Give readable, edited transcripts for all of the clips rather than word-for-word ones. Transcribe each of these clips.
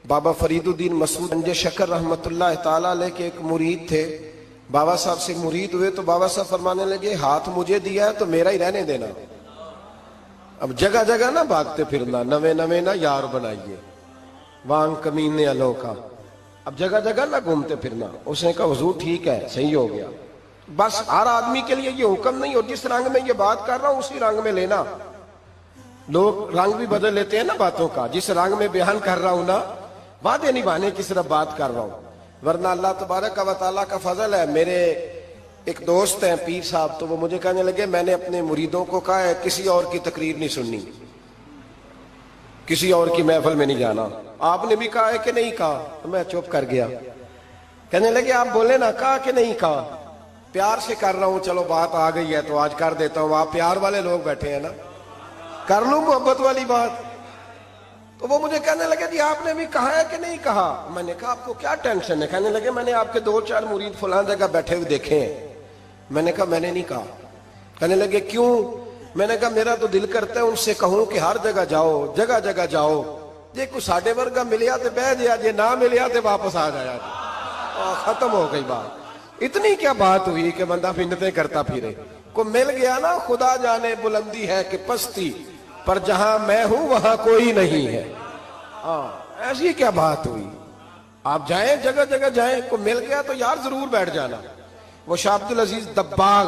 بابا فریدالدین مسعود گنج شکر رحمت اللہ تعالیٰ علیہ کے ایک مرید تھے. بابا صاحب سے مرید ہوئے تو بابا صاحب فرمانے لگے ہاتھ مجھے دیا ہے تو میرا ہی رہنے دینا. اب جگہ جگہ نہ بھاگتے پھرنا, نوے نوے نہ یار بنائیے وان کمینے الو کا. اب جگہ جگہ نہ گھومتے پھرنا. اس نے کہا حضور ٹھیک ہے, صحیح ہو گیا. بس ہر آدمی کے لیے یہ حکم نہیں ہو جس رنگ میں یہ بات کر رہا ہوں اسی رنگ میں لینا. لوگ رنگ بھی بدل لیتے ہیں نا باتوں کا. جس رنگ میں بیان کر رہا ہوں نا وعدے نبھانے کی صرف بات کر رہا ہوں, ورنہ اللہ تبارک و تعالیٰ کا فضل ہے. میرے ایک دوست ہیں پیر صاحب, تو وہ مجھے کہنے لگے میں نے اپنے مریدوں کو کہا ہے کسی اور کی تقریر نہیں سننی, کسی اور کی محفل میں نہیں جانا. آپ نے بھی کہا ہے کہ نہیں کہا؟ تو میں چپ کر گیا. کہنے لگے آپ بولے نا, کہا کہ نہیں کہا؟ پیار سے کر رہا ہوں, چلو بات آ گئی ہے تو آج کر دیتا ہوں. آپ پیار والے لوگ بیٹھے ہیں نا, کر لوں محبت والی بات. تو وہ مجھے کہنے لگے جی آپ نے بھی کہا ہے کہ نہیں کہا؟ میں نے کہا آپ کو کیا ٹینشن ہے؟ کہنے لگے میں نے آپ کے 2-4 مرید فلاں جگہ بیٹھے ہوئے دیکھے ہیں. میں نے کہا میں نے نہیں کہا. کہنے لگے کیوں؟ میں نے کہا میرا تو دل کرتا ہے ان سے کہوں کہ ہر جگہ جاؤ, جگہ جگہ جاؤ. جی کوئی ساڈے ورگا ملیا تو بہ جیا, جی نہ ملیا تو واپس آ جایا. ختم ہو گئی بات. اتنی کیا بات ہوئی کہ بندہ منتیں کرتا پھرے. کو مل گیا نا, خدا جانے بلندی ہے کہ پستی, پر جہاں میں ہوں وہاں کوئی نہیں ہے. ایسی کیا بات ہوئی؟ آپ جائیں جگہ جگہ جائیں, کو مل گیا تو یار ضرور بیٹھ جانا. وہ شاہ عبدالعزیز دباغ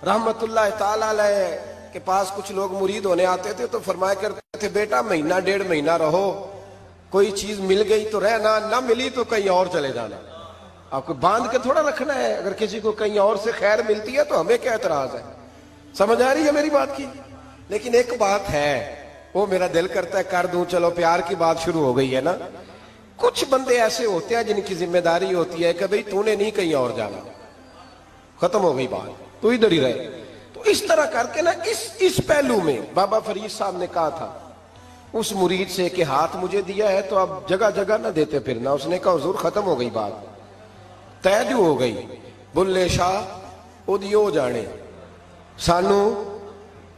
رحمت اللہ تعالی علیہ کے پاس کچھ لوگ مرید ہونے آتے تھے تو فرمایا کرتے تھے بیٹا 1-1.5 مہینہ رہو, کوئی چیز مل گئی تو رہنا, نہ ملی تو کہیں اور چلے جانا. آپ کو باندھ کے تھوڑا رکھنا ہے. اگر کسی کو کہیں اور سے خیر ملتی ہے تو ہمیں کیا اعتراض ہے؟ سمجھ آ رہی ہے میری بات کی؟ لیکن ایک بات ہے, وہ میرا دل کرتا ہے کر دوں. چلو پیار کی بات شروع ہو گئی ہے نا. کچھ بندے ایسے ہوتے ہیں جن کی ذمہ داری ہوتی ہے کہ بھئی تو نے نہیں کہیں اور جانا, ختم ہو گئی بات, تو ادھر ہی رہے. تو اس طرح کر کے نا اس پہلو میں بابا فرید صاحب نے کہا تھا اس مرید سے کہ ہاتھ مجھے دیا ہے تو اب جگہ جگہ نہ دیتے پھرنا. اس نے کہا حضور ختم ہو گئی بات, طے جو ہو گئی. بلے شاہ اودیو جانے, سانو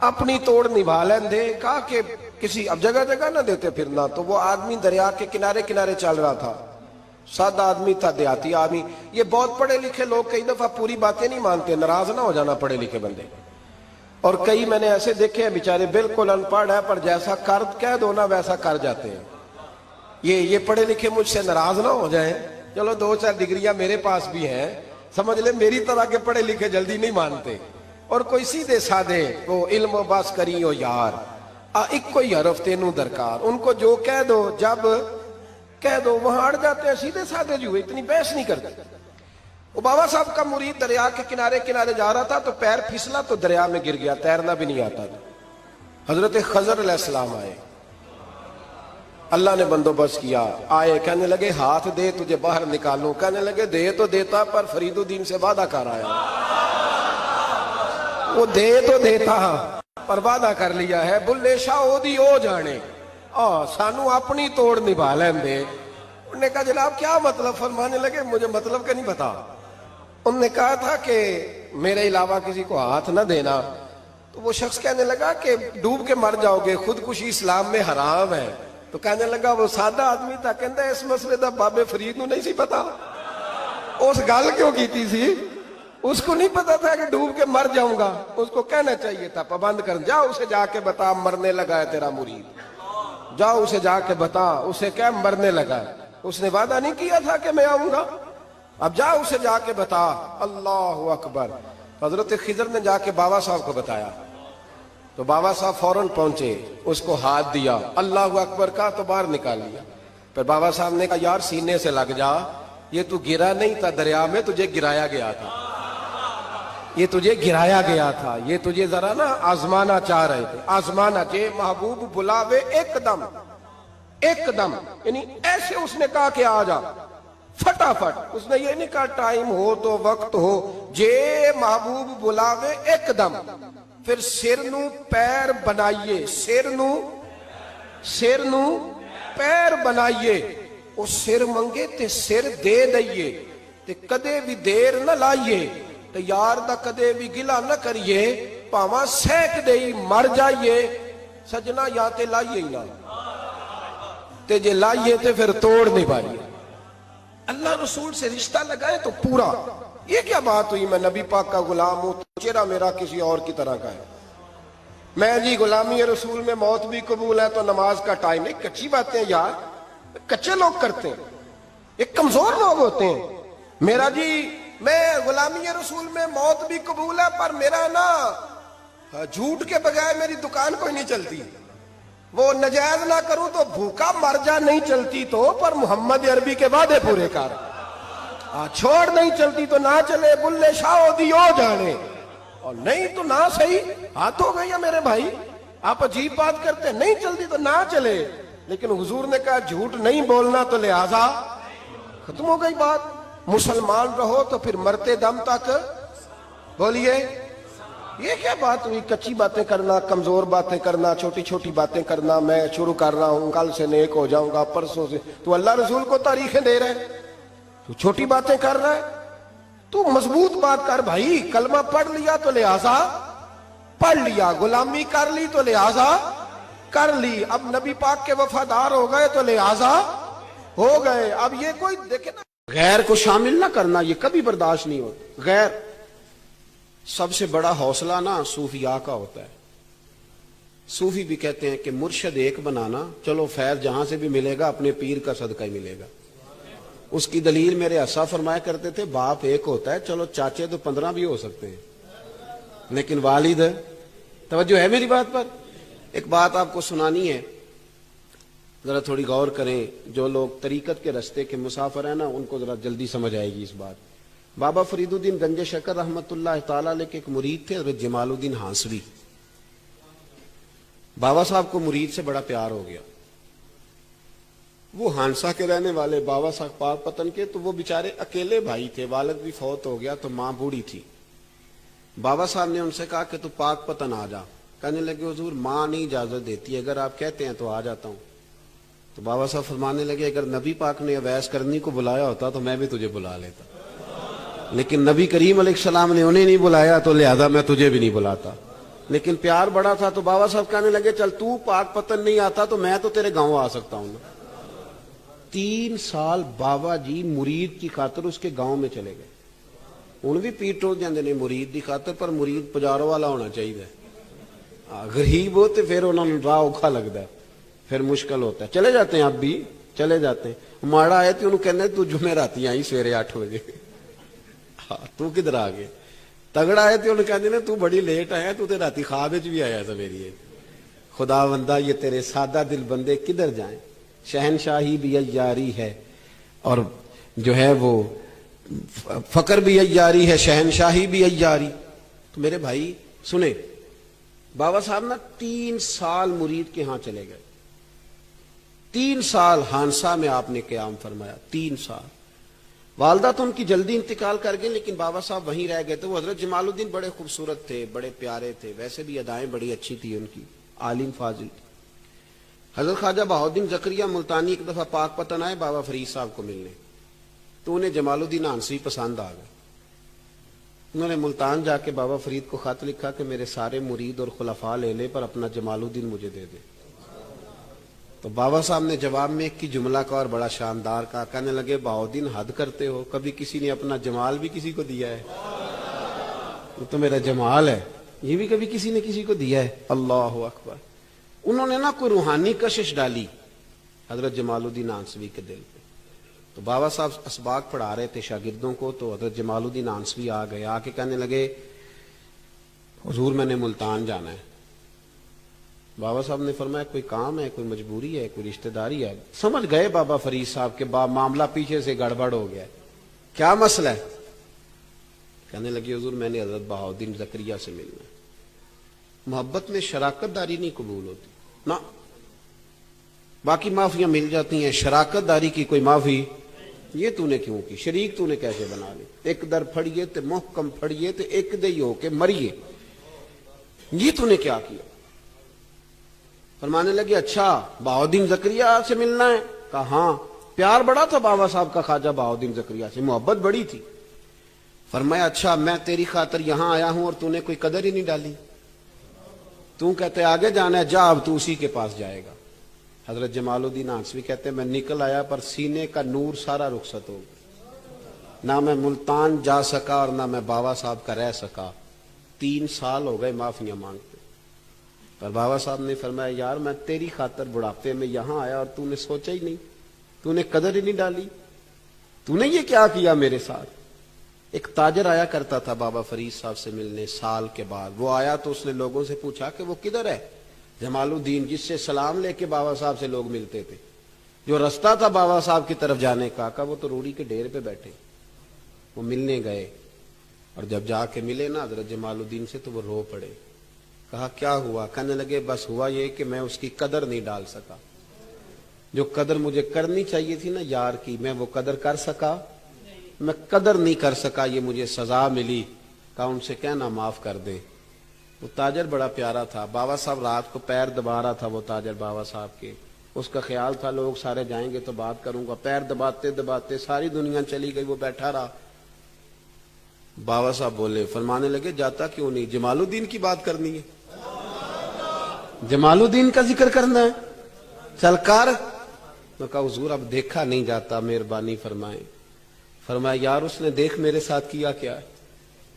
اپنی توڑ نبھا لین دے. کہا کہ کسی اب جگہ جگہ نہ دیتے پھرنا. تو وہ آدمی دریا کے کنارے کنارے چل رہا تھا, سادہ آدمی تھا, دیہاتی آدمی. یہ بہت پڑھے لکھے لوگ کئی دفعہ پوری باتیں نہیں مانتے, ناراض نہ ہو جانا پڑھے لکھے بندے. اور کئی میں نے ایسے دیکھے ہیں بیچارے بالکل ان پڑھ ہے پر جیسا کر کہہ دو نا ویسا کر جاتے ہیں. یہ پڑھے لکھے مجھ سے ناراض نہ ہو جائیں. چلو 2-4 ڈگریاں میرے پاس بھی ہیں, سمجھ لے میری طرح کے پڑھے لکھے جلدی نہیں مانتے. اور کوئی سیدھے سادے وہ علم و باس کری ہو یار, ایک کوئی حرف تینوں درکار. ان کو جو کہہ دو جب کہہ دو وہاں اڑ جاتے ہیں, سیدھے سادے جو اتنی بحث نہیں کرتے. وہ بابا صاحب کا مرید دریا کے کنارے کنارے جا رہا تھا تو پیر پھسلا تو دریا میں گر گیا, تیرنا بھی نہیں آتا تھا. حضرت خضر علیہ السلام آئے, اللہ نے بندوبست کیا. آئے, کہنے لگے ہاتھ دے تجھے باہر نکالوں. کہنے لگے دے تو دیتا پر فریدالدین سے وعدہ کر آیا. وہ دے تو دیتا پر وعدہ کر لیا ہے. بلے شاہ اودی او جانے, سانو اپنی توڑ نبھا لین دے. انہوں نے کہا جناب کیا مطلب؟ فرمانے لگے مجھے مطلب کا نہیں پتا. انہوں نے کہا تھا کہ میرے علاوہ کسی کو ہاتھ نہ دینا. تو وہ شخص کہنے لگا کہ ڈوب کے مر جاؤ گے, خودکشی اسلام میں حرام ہے. تو کہنے لگا وہ سادہ آدمی تھا, کہندا اس مسئلے دا بابے فرید نو نہیں سی پتا. اس گل کیوں کیتی سی؟ اس کو نہیں پتا تھا کہ ڈوب کے مر جاؤں گا. اس کو کہنا چاہیے تھا پابند کر, جا اسے جا کے بتا مرنے لگا ہے تیرا مرید. جاؤ اسے جا کے بتا, اسے کیا مرنے لگا ہے. اس نے وعدہ نہیں کیا تھا کہ میں آؤں گا. اب جا اسے جا کے بتا. اللہ اکبر. حضرت خضر نے جا کے بابا صاحب کو بتایا تو بابا صاحب فوراً پہنچے, اس کو ہاتھ دیا, اللہ اکبر کہا تو باہر نکال لیا. پھر بابا صاحب نے کہا یار سینے سے لگ جا, یہ تو گرا نہیں تھا دریا میں, تجھے گرایا گیا تھا. یہ تجھے گرایا گیا تھا, یہ تجھے ذرا نا آزمانا چاہ رہے تھے. آزمانا جے محبوب بلاوے ایک دم, ایک دم, یعنی ایسے اس نے کہا کہ آ جا فٹافٹ. اس نے یہ نہیں کہا ٹائم ہو تو وقت ہو, جے محبوب بلاوے ایک دم. پھر سر نو پیر بنائیے, سر نو پیر بنائیے. وہ سر منگے تے سر دے دئیے, تے کدے بھی دیر نہ لائیے. تے یار دا کدے بھی گلا نہ کریے, پاواں سینک دئی مر جائیے. سجنا یا تے لائیے ہی نہ. تے جے لائیے تے پھر توڑ نہیں پائیے. اللہ رسول سے رشتہ لگائے تو پورا. یہ کیا بات ہوئی میں نبی پاک کا غلام ہوں تو چہرہ میرا کسی اور کی طرح کا ہے. میں جی غلامی رسول میں موت بھی قبول ہے تو نماز کا ٹائم. ایک کچی باتیں یار کچے لوگ کرتے ہیں, ایک کمزور لوگ ہوتے ہیں. میرا جی میں غلامی رسول میں موت بھی قبول ہے پر میرا نا جھوٹ کے بغیر میری دکان کوئی نہیں چلتی. وہ نجائز نہ کروں تو بھوکا مر جا نہیں چلتی تو, پر محمد عربی کے وعدے پورے کر. چھوڑ نہیں چلتی تو نہ چلے, بلے شاہ دیو جانے, اور نہیں تو نہ صحیح. ہاتھ ہو گئی ہے میرے بھائی, آپ عجیب بات کرتے ہیں. نہیں چلتی تو نہ چلے, لیکن حضور نے کہا جھوٹ نہیں بولنا تو لہذا ختم ہو گئی بات. مسلمان رہو تو پھر مرتے دم تک بولیے. یہ کیا بات ہوئی کچی باتیں کرنا, کمزور باتیں کرنا, چھوٹی چھوٹی باتیں کرنا. میں شروع کر رہا ہوں, کل سے نیک ہو جاؤں گا, پرسوں سے. تو اللہ رسول کو تاریخیں دے رہے ہیں, تو چھوٹی باتیں کر رہا ہے. تو مضبوط بات کر بھائی. کلمہ پڑھ لیا تو لہذا پڑھ لیا, غلامی کر لی تو لہذا کر لی. اب نبی پاک کے وفادار ہو گئے تو لہذا ہو گئے. اب یہ کوئی دیکھے نا, غیر کو شامل نہ کرنا یہ کبھی برداشت نہیں ہوتا. غیر سب سے بڑا حوصلہ نا صوفیاء کا ہوتا ہے. صوفی بھی کہتے ہیں کہ مرشد ایک بنانا, چلو فیض جہاں سے بھی ملے گا اپنے پیر کا صدقہ ہی ملے گا. اس کی دلیل میرے اسا فرمایا کرتے تھے, باپ ایک ہوتا ہے, چلو چاچے تو 15 بھی ہو سکتے ہیں, لیکن والد. توجہ ہے میری بات پر؟ ایک بات آپ کو سنانی ہے, ذرا تھوڑی غور کریں. جو لوگ طریقت کے رستے کے مسافر ہیں نا ان کو ذرا جلدی سمجھ آئے گی اس بات. بابا فرید الدین گنج شکر رحمت اللہ تعالی علیہ کے ایک مرید تھے حضرت جمال الدین ہانسوی. بابا صاحب کو مرید سے بڑا پیار ہو گیا. وہ ہانسا کے رہنے والے, بابا صاحب پاک پتن کے, تو وہ بیچارے اکیلے بھائی تھے, والد بھی فوت ہو گیا تو ماں بوڑھی تھی. بابا صاحب نے ان سے کہا کہ تو پاک پتن آ جا. کہنے لگے حضور ماں نہیں اجازت دیتی, اگر آپ کہتے ہیں تو آ جاتا ہوں. تو بابا صاحب فرمانے لگے اگر نبی پاک نے اویس کرنی کو بلایا ہوتا تو میں بھی تجھے بلا لیتا, لیکن نبی کریم علیہ السلام نے انہیں نہیں بلایا تو لہذا میں تجھے بھی نہیں بلاتا. لیکن پیار بڑا تھا تو بابا صاحب کہنے لگے چل تو پاک پتن نہیں آتا تو میں تو تیرے گاؤں آ سکتا ہوں. 3 سال بابا جی مرید کی خاطر اس کے گاؤں میں چلے گئے. ان بھی پیٹ ٹوٹ جاندے نے مرید کی خاطر, پر مرید پجاروں والا ہونا چاہیے. غریب ہو تو پھر انہوں نے راہ اوکھا لگتا ہے, پھر مشکل ہوتا ہے. چلے جاتے ہیں اب بھی چلے جاتے ہیں. ماڑا آئے تو انہوں کہنے تو جمعراتی آئی سویرے 8 بجے. تو کدھر آ گئے. تگڑا آئے تو انہوں کہنے تو بڑی لیٹ آیا, تو تے راتی خواب وچ بھی آیا سویرے. خدا بندہ یہ تیرے سادہ دل بندے کدھر جائیں. شہنشاہی بھی عیاری ہے اور جو ہے وہ فقر بھی عیاری ہے, شہنشاہی بھی عیاری. تو میرے بھائی سنیں, بابا صاحب نا 3 سال مرید کے ہاں چلے گئے. 3 سال ہانسا میں آپ نے قیام فرمایا. 3 سال. والدہ تو ان کی جلدی انتقال کر گئی, لیکن بابا صاحب وہیں رہ گئے تھے. وہ حضرت جمال الدین بڑے خوبصورت تھے, بڑے پیارے تھے, ویسے بھی ادائیں بڑی اچھی تھی ان کی, عالم فاضل. حضرت خواجہ بہاؤالدین زکریہ ملتانی ایک دفعہ پاک پتن آئے بابا فرید صاحب کو ملنے, تو انہیں جمال الدین ہانسوی پسند آ گئے. انہوں نے ملتان جا کے بابا فرید کو خط لکھا کہ میرے سارے مرید اور خلفاء لے لے, پر اپنا جمال الدین مجھے دے دے. تو بابا صاحب نے جواب میں ایک کی جملہ کا اور بڑا شاندار کہا. کہنے لگے بہاؤالدین حد کرتے ہو, کبھی کسی نے اپنا جمال بھی کسی کو دیا ہے؟ یہ تو میرا جمال ہے, یہ بھی کبھی کسی نے کسی کو دیا ہے؟ اللہ اکبر. انہوں نے نا کوئی روحانی کشش ڈالی حضرت جمال الدین ہانسوی کے دل پہ. تو بابا صاحب اسباق پڑھا رہے تھے شاگردوں کو, تو حضرت جمال الدین ہانسوی آ گئے. آ کے کہنے لگے حضور میں نے ملتان جانا ہے. بابا صاحب نے فرمایا کوئی کام ہے, کوئی مجبوری ہے, کوئی رشتہ داری ہے؟ سمجھ گئے بابا فرید صاحب کے معاملہ پیچھے سے گڑبڑ ہو گیا. کیا مسئلہ ہے؟ کہنے لگے حضور میں نے حضرت بہاؤالدین زکریہ سے ملنا ہے. محبت میں شراکت داری نہیں قبول ہوتی نا, باقی معافیاں مل جاتی ہیں, شراکت داری کی کوئی معافی. یہ تو نے کیوں کی, شریک تو نے کیسے بنا لی؟ ایک در پھڑیے تے محکم پھڑیے تے ایک دے ہو کے مریے, یہ تو نے کیا کیا؟ فرمانے لگے اچھا بہاؤالدین زکریہ سے ملنا ہے؟ کہا ہاں. پیار بڑا تھا بابا صاحب کا خواجہ بہاؤالدین زکریہ سے, محبت بڑی تھی. فرمایا اچھا میں تیری خاطر یہاں آیا ہوں اور تو نے کوئی قدر ہی نہیں ڈالی. تو کہتے آگے جانا ہے, جا اب تو اسی کے پاس جائے گا. حضرت جمال الدین آنسوی کہتے ہیں میں نکل آیا پر سینے کا نور سارا رخصت ہو گیا، نہ میں ملتان جا سکا اور نہ میں بابا صاحب کا رہ سکا، 3 سال ہو گئے معافیاں مانگتے۔ پر بابا صاحب نے فرمایا یار میں تیری خاطر بڑھاپے میں یہاں آیا اور تو نے سوچا ہی نہیں، تو نے قدر ہی نہیں ڈالی، تو نے یہ کیا کیا میرے ساتھ۔ ایک تاجر آیا کرتا تھا بابا فرید صاحب سے ملنے سال کے بعد، وہ آیا تو اس نے لوگوں سے پوچھا کہ وہ کدھر ہے؟ جمال الدین، جس سے سلام لے کے بابا صاحب سے لوگ ملتے تھے، جو رستہ تھا بابا صاحب کی طرف جانے کا، کہا وہ تو روڑی کے ڈھیر پہ بیٹھے۔ وہ ملنے گئے اور جب جا کے ملے نا حضرت جمال الدین سے تو وہ رو پڑے۔ کہا کیا ہوا؟ کہنے لگے بس ہوا یہ کہ میں اس کی قدر نہیں ڈال سکا، جو قدر مجھے کرنی چاہیے تھی نا یار کی، میں وہ قدر کر سکا، میں قدر نہیں کر سکا، یہ مجھے سزا ملی۔ کہا ان سے کہنا معاف کر دیں۔ وہ تاجر بڑا پیارا تھا، بابا صاحب رات کو پیر دبا رہا تھا، وہ تاجر بابا صاحب کے، اس کا خیال تھا لوگ سارے جائیں گے تو بات کروں گا، پیر دباتے دباتے ساری دنیا چلی گئی، وہ بیٹھا رہا۔ بابا صاحب بولے، فرمانے لگے جاتا کیوں نہیں؟ جمال الدین کی بات کرنی ہے، جمال الدین کا ذکر کرنا ہے، چل کر۔ میں کہا حضور اب دیکھا نہیں جاتا، مہربانی فرمائیں۔ فرمایا یار اس نے دیکھ میرے ساتھ کیا کیا ہے،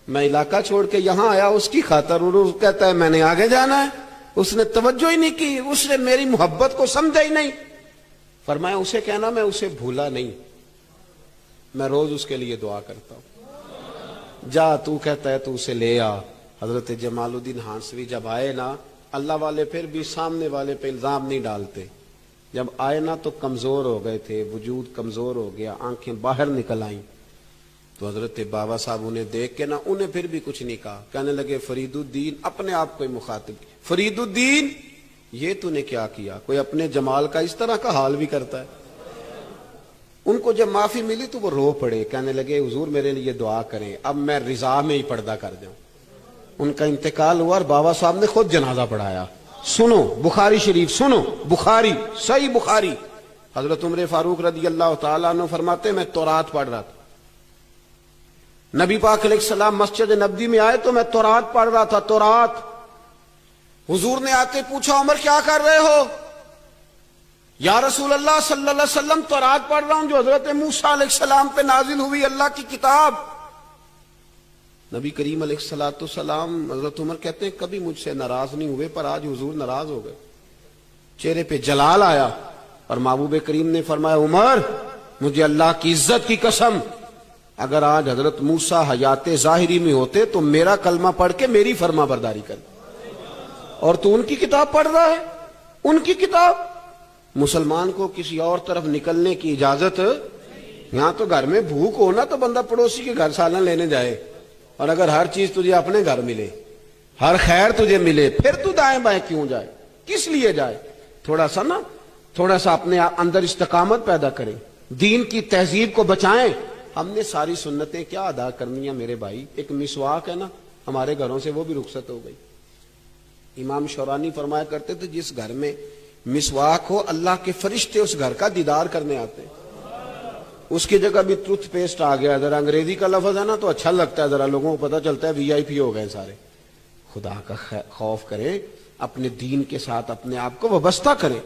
میں علاقہ چھوڑ کے یہاں آیا اس کی خاطر، اور وہ کہتا ہے میں نے آگے جانا ہے، اس نے توجہ ہی نہیں کی، اس نے میری محبت کو سمجھا ہی نہیں۔ فرمایا اسے کہنا میں اسے بھولا نہیں، میں روز اس کے لیے دعا کرتا ہوں، جا تو کہتا ہے تو اسے لے آ۔ حضرت جمال الدین ہانسوی جب آئے نا، اللہ والے پھر بھی سامنے والے پہ الزام نہیں ڈالتے، جب آئے نا تو کمزور ہو گئے تھے، وجود کمزور ہو گیا، آنکھیں باہر نکل آئیں، تو حضرت بابا صاحب انہیں دیکھ کے نا انہیں پھر بھی کچھ نہیں کہا، کہنے لگے فرید الدین، اپنے آپ کو ہی مخاطب، فرید الدین یہ تو نے کیا کیا؟ کوئی اپنے جمال کا اس طرح کا حال بھی کرتا ہے۔ ان کو جب معافی ملی تو وہ رو پڑے، کہنے لگے حضور میرے لیے دعا کریں، اب میں رضا میں ہی پردہ کر جاؤں۔ ان کا انتقال ہوا اور بابا صاحب نے خود جنازہ پڑھایا۔ سنو بخاری شریف، سنو بخاری، صحیح بخاری، حضرت عمر فاروق رضی اللہ تعالیٰ عنہ فرماتے میں تورات پڑھ رہا تھا، نبی پاک علیہ السلام مسجد نبوی میں آئے تو میں تورات پڑھ رہا تھا، تورات۔ حضور نے آ کے پوچھا عمر کیا کر رہے ہو؟ یا رسول اللہ صلی اللہ علیہ وسلم تورات پڑھ رہا ہوں جو حضرت موسیٰ علیہ السلام پہ نازل ہوئی، اللہ کی کتاب۔ نبی کریم علیہ السلام، حضرت عمر کہتے ہیں کبھی مجھ سے ناراض نہیں ہوئے، پر آج حضور ناراض ہو گئے، چہرے پہ جلال آیا، اور محبوب کریم نے فرمایا عمر مجھے اللہ کی عزت کی قسم، اگر آج حضرت موسیٰ حیات ظاہری میں ہوتے تو میرا کلمہ پڑھ کے میری فرما برداری کر، اور تو ان کی کتاب پڑھ رہا ہے، ان کی کتاب۔ مسلمان کو کسی اور طرف نکلنے کی اجازت، یہاں تو گھر میں بھوک ہو نا تو بندہ پڑوسی کے گھر سالن لینے جائے، اور اگر ہر چیز تجھے اپنے گھر ملے، ہر خیر تجھے ملے، پھر تو دائیں بائیں کیوں جائے؟ کس لیے جائے؟ تھوڑا سا اپنے اندر استقامت پیدا کریں، دین کی تہذیب کو بچائیں۔ ہم نے ساری سنتیں کیا ادا کرنی ہیں میرے بھائی؟ ایک مسواک ہے نا ہمارے گھروں سے، وہ بھی رخصت ہو گئی۔ امام شورانی فرمایا کرتے تھے جس گھر میں مسواک ہو اللہ کے فرشتے اس گھر کا دیدار کرنے آتے ہیں۔ اس کی جگہ بھی ٹوتھ پیسٹ آ گیا، ذرا انگریزی کا لفظ ہے نا تو اچھا لگتا ہے، ذرا لوگوں کو پتہ چلتا ہے وی آئی پی ہو گئے سارے۔ خدا کا خوف کریں، اپنے دین کے ساتھ اپنے آپ کو وابستہ کریں۔